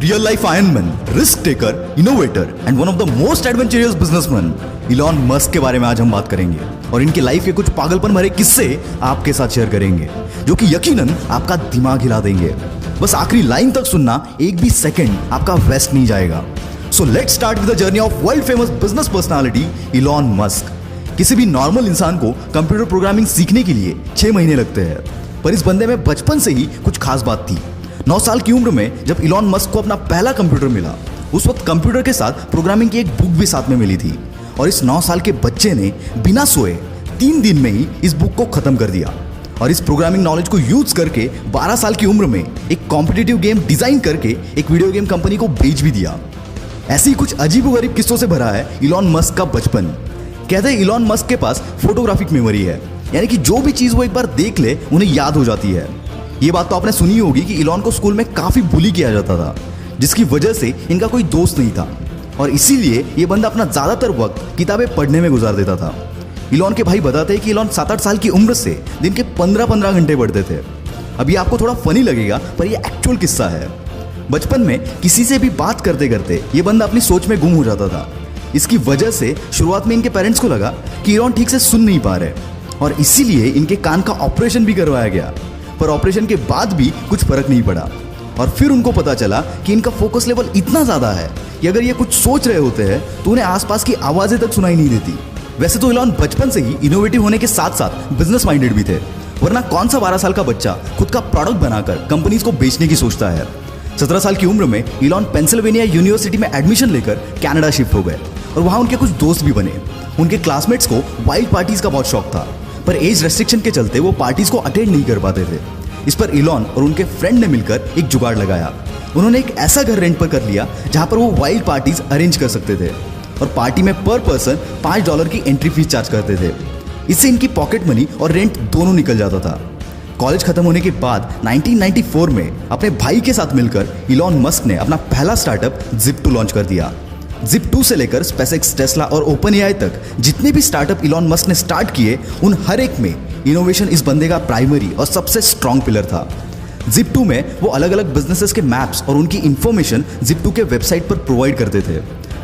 Real life Iron Man, risk taker, innovator and one of the most adventurous businessman, Elon Musk के बारे में आज हम बात करेंगे और इनके लाइफ के कुछ पागलपन भरे किस्से आपके साथ शेयर करेंगे जो कि यकीनन आपका दिमाग हिला देंगे। बस आखिरी लाइन तक सुनना, एक भी सेकंड आपका वेस्ट नहीं जाएगा। So let's start with the journey of world famous business personality Elon Musk. किसी भी नॉर्मल इंसान को कंप्यूटर प्रोग्रामिंग सीखने के लिए 6 महीने लगते हैं, पर इस बंदे में बचपन से ही कुछ खास बात थी। 9 साल की उम्र में जब इलॉन मस्क को अपना पहला कंप्यूटर मिला, उस वक्त कंप्यूटर के साथ प्रोग्रामिंग की एक बुक भी साथ में मिली थी और इस 9 साल के बच्चे ने बिना सोए 3 दिन में ही इस बुक को खत्म कर दिया और इस प्रोग्रामिंग नॉलेज को यूज करके 12 साल की उम्र में एक कॉम्पिटिटिव गेम डिजाइन करके एक वीडियो गेम कंपनी को बेच भी दिया। ऐसी कुछ अजीबोगरीब किस्सों से भरा है इलॉन मस्क का बचपन। कहते हैं इलॉन मस्क के पास फोटोग्राफिक मेमोरी है, यानी कि जो भी चीज वो एक बार देख ले उन्हें याद हो जाती है। ये बात तो आपने सुनी होगी कि इलॉन को स्कूल में काफी बुली किया जाता था, जिसकी वजह से इनका कोई दोस्त नहीं था और इसीलिए ये बंदा अपना ज्यादातर वक्त किताबें पढ़ने में गुजार देता था। इलॉन के भाई बताते हैं कि इलॉन 7-8 साल की उम्र से दिन के 15-15 घंटे पढ़ते थे। अभी आपको थोड़ा फनी लगेगा, पर ये एक्चुअल किस्सा है। बचपन में किसी से भी बात करते करते ये बंदा अपनी सोच में गुम हो जाता था। इसकी वजह से शुरुआत में इनके पेरेंट्स को लगा कि इलॉन ठीक से सुन नहीं पा रहे और इसीलिए इनके कान का ऑपरेशन भी करवाया गया, पर ऑपरेशन के बाद भी कुछ फर्क नहीं पड़ा और फिर उनको पता चला कि इनका फोकस लेवल इतना ज्यादा है कि अगर ये कुछ सोच रहे होते हैं तो उन्हें आसपास की आवाजें तक सुनाई नहीं देती। वैसे तो इलॉन बचपन से ही इनोवेटिव होने के साथ साथ बिजनेस माइंडेड भी थे, वरना कौन सा 12 साल का बच्चा खुद का प्रोडक्ट बनाकर कंपनीज को बेचने की सोचता है। 17 साल की उम्र में इलॉन पेंसिल्वेनिया यूनिवर्सिटी में एडमिशन लेकर कनाडा शिफ्ट हो गए और वहां उनके कुछ दोस्त भी बने। उनके क्लासमेट्स को वाइल्ड पार्टीज का बहुत शौक था, पर एज रेस्ट्रिक्शन के चलते वो पार्टीज को अटेंड नहीं कर पाते थे। इस पर इलॉन और उनके फ्रेंड ने मिलकर एक जुगाड़ लगाया। उन्होंने एक ऐसा घर रेंट पर कर लिया जहां पर वो वाइल्ड पार्टीज अरेंज कर सकते थे और पार्टी में पर पर्सन $5 की एंट्री फीस चार्ज करते थे। इससे इनकी पॉकेट मनी और रेंट दोनों निकल जाता था। कॉलेज खत्म होने के बाद 1994 में अपने भाई के साथ मिलकर इलॉन मस्क ने अपना पहला स्टार्टअप Zip2 लॉन्च कर दिया। Zip2 से लेकर SpaceX, टेस्ला और OpenAI तक जितने भी स्टार्टअप इलॉन मस्क ने स्टार्ट किए, उन हर एक में इनोवेशन इस बंदे का प्राइमरी और सबसे स्ट्रॉन्ग पिलर था। Zip2 में वो अलग अलग बिजनेसेस के मैप्स और उनकी इंफॉर्मेशन Zip2 के वेबसाइट पर प्रोवाइड करते थे,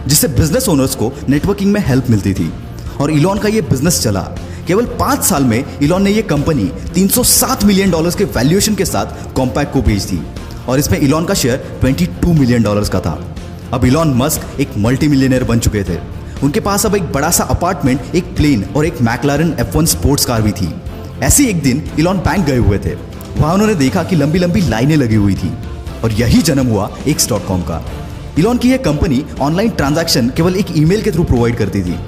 जिससे बिजनेस ओनर्स को नेटवर्किंग में हेल्प मिलती थी और इलॉन का ये बिजनेस चला। केवल 5 साल में इलॉन ने ये कंपनी $307 मिलियन के वैल्यूएशन के साथ कॉम्पैक्ट को बेच दी और इसमें इलॉन का शेयर $22 मिलियन का था। अब इलॉन मस्क एक मल्टी मिलियनर बन चुके थे। उनके पास अब एक बड़ा सा अपार्टमेंट, एक प्लेन और एक मैकलारन F1 स्पोर्ट्स कार भी थी। ऐसे एक दिन इलॉन बैंक गए हुए थे। वहां उन्होंने देखा कि लंबी लंबी लाइनें लगी हुई थी और यही जन्म हुआ X.com का। इलॉन की यह कंपनी ऑनलाइन ट्रांजैक्शन केवल एक ईमेल के थ्रू प्रोवाइड करती थी।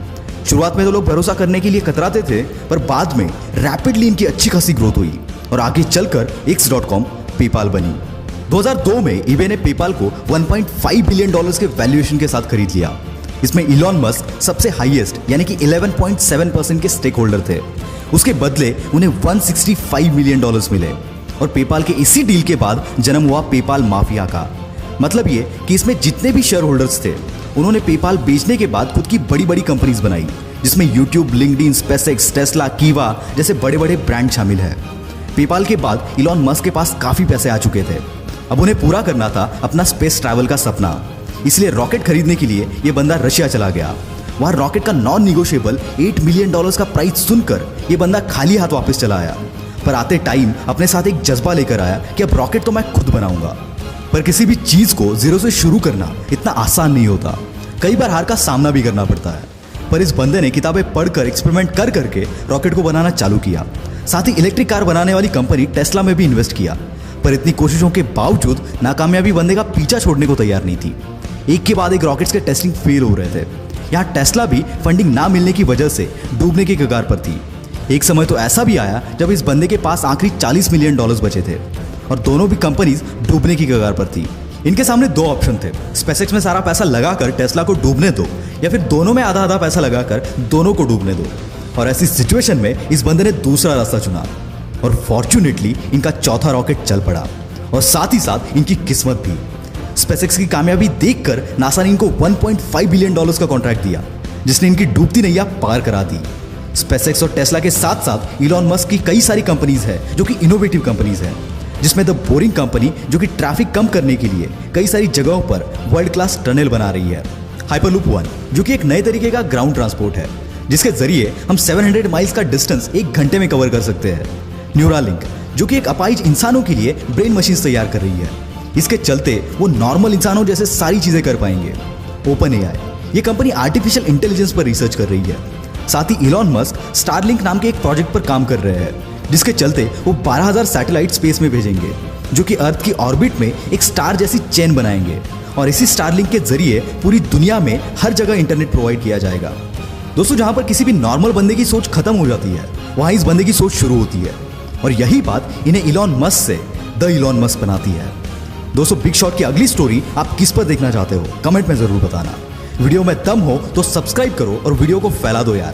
शुरुआत में तो लोग भरोसा करने के लिए कतराते थे, पर बाद में रैपिडली इनकी अच्छी खासी ग्रोथ हुई और आगे चलकर X.com पेपाल बनी। 2002 में eBay ने पेपाल को $1.5 बिलियन के वैल्यूएशन के साथ खरीद लिया। इसमें इलॉन मस्क सबसे हाईएस्ट यानी कि 11.7% के स्टेक होल्डर थे। उसके बदले उन्हें $165 मिलियन मिले और पेपाल के इसी डील के बाद जन्म हुआ पेपाल माफिया का। मतलब ये कि इसमें जितने भी शेयर होल्डर्स थे, उन्होंने पेपाल बेचने के बाद खुद की बड़ी बड़ी कंपनीज बनाई, जिसमें यूट्यूब, लिंक्डइन, SpaceX, टेस्ला, कीवा जैसे बड़े बड़े ब्रांड शामिल है। पेपाल के बाद इलॉन मस्क के पास काफी पैसे आ चुके थे। अब उन्हें पूरा करना था अपना स्पेस ट्रैवल का सपना, इसलिए रॉकेट खरीदने के लिए यह बंदा रशिया चला गया। वहां रॉकेट का नॉन निगोशिएबल $8 मिलियन का प्राइस सुनकर यह बंदा खाली हाथ वापस चला आया, पर आते टाइम अपने साथ एक जज्बा लेकर आया कि अब रॉकेट तो मैं खुद बनाऊंगा। पर किसी भी चीज को जीरो से शुरू करना इतना आसान नहीं होता, कई बार हार का सामना भी करना पड़ता है। पर इस बंदे ने किताबें पढ़कर एक्सपेरिमेंट कर करके रॉकेट को बनाना चालू किया। साथ ही इलेक्ट्रिक कार बनाने वाली कंपनी टेस्ला में भी इन्वेस्ट किया, पर इतनी कोशिशों के बावजूद नाकामयाबी बंदे का पीछा छोड़ने को तैयार नहीं थी। एक के बाद एक रॉकेट्स के टेस्टिंग फेल हो रहे थे। यहाँ टेस्ला भी फंडिंग ना मिलने की वजह से डूबने के कगार पर थी। एक समय तो ऐसा भी आया जब इस बंदे के पास आखिरी $40 मिलियन बचे थे और दोनों भी कंपनीज डूबने की कगार पर थी। इनके सामने 2 ऑप्शन थे, SpaceX में सारा पैसा लगाकर टेस्ला को डूबने दो या फिर दोनों में आधा आधा पैसा लगाकर दोनों को डूबने दो। और ऐसी सिचुएशन में इस बंदे ने दूसरा रास्ता चुना और फॉर्चुनेटली इनका चौथा रॉकेट चल पड़ा और साथ ही साथ इनकी किस्मत भी। SpaceX की कामयाबी देखकर नासा ने इनको $1.5 बिलियन का कॉन्ट्रैक्ट दिया, जिसने इनकी डूबती नैया पार करा दी। SpaceX और टेस्ला के साथ साथ इलॉन मस्क की कई सारी कंपनीज हैं जो कि इनोवेटिव कंपनीज हैं। जिसमें द बोरिंग कंपनी जो कि ट्रैफिक कम करने के लिए कई सारी जगहों पर वर्ल्ड क्लास टनल बना रही है। हाइपरलूप वन जो कि एक नए तरीके का ग्राउंड ट्रांसपोर्ट है, जिसके जरिए हम 700 माइल्स का डिस्टेंस 1 घंटे में कवर कर सकते हैं। न्यूरालिंक जो कि एक अपाहिज इंसानों के लिए ब्रेन मशीन तैयार कर रही है, इसके चलते वो नॉर्मल इंसानों जैसे सारी चीजें कर पाएंगे। ओपन एआई ये कंपनी आर्टिफिशियल इंटेलिजेंस पर रिसर्च कर रही है। साथ ही इलॉन मस्क स्टारलिंक नाम के एक प्रोजेक्ट पर काम कर रहे हैं, जिसके चलते वो 12,000 सैटेलाइट स्पेस में भेजेंगे, जो कि अर्थ की ऑर्बिट में एक स्टार जैसी चेन बनाएंगे। और इसी स्टारलिंक के जरिए पूरी दुनिया में हर जगह इंटरनेट प्रोवाइड किया जाएगा। दोस्तों, जहां पर किसी भी नॉर्मल बंदे की सोच खत्म हो जाती है, वहां इस बंदे की सोच शुरू होती है। और यही बात इन्हें इलॉन मस्क से द इलॉन मस्क बनाती है। दोस्तों, बिग शॉट की अगली स्टोरी आप किस पर देखना चाहते हो, कमेंट में जरूर बताना। वीडियो में दम हो तो सब्सक्राइब करो और वीडियो को फैला दो यार।